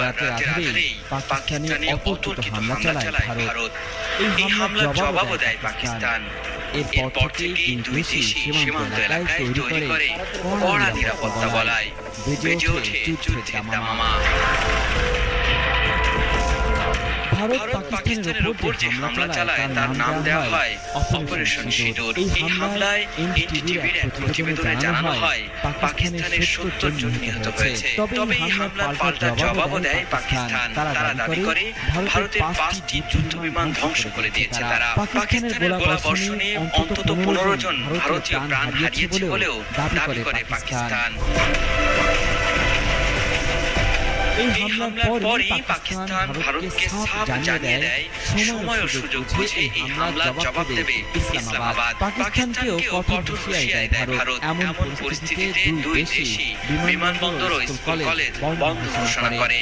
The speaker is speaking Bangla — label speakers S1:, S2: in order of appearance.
S1: রাতের আধারেই পাকিস্তানি অতর্কিত হামলা চালায় ভারত। এই হামলার জবাবও দেয় পাকিস্তান। এরপর থেকেই দুই দেশই সীমান্ত এলাকায় তৈরি করে কড়া নিরাপত্তা বলায় বেজে ওঠে যুদ্ধের দামামা। ভারত পাকিস্তানের উপর যে হামলা চালায় তার নাম দেওয়া হয় অপারেশন সিঁদুর। এই হামলায় এনডিটিভির এক প্রতিবেদনে জানানো হয় পাকিস্তানের ৭০ জন নিহত হয়েছে। তবে এই হামলার পাল্টা জবাবও দেয় পাকিস্তান। তারা দাবি করে ভারতের ৫টি যুদ্ধবিমান ধ্বংস করে দিয়েছে তারা। পাকিস্তানের গোলাবর্ষণে অন্তত ১৫ জন ভারতীয় প্রাণ হারিয়েছে বলেও দাবি করে পাকিস্তান। এই হামলার পরই পাকিস্তান ভারতকে সাফ জানিয়ে দেয় সময় ও সুযোগ বুঝে এই হামলার জবাব দেবে ইসলামাবাদ। পাকিস্তানকেও কঠোর হুঁশিয়ারি দেয় ভারত। এমন পরিস্থিতিতে দুই দেশই বিমানবন্দর ও স্কুল কলেজ বন্ধ ঘোষণা করে।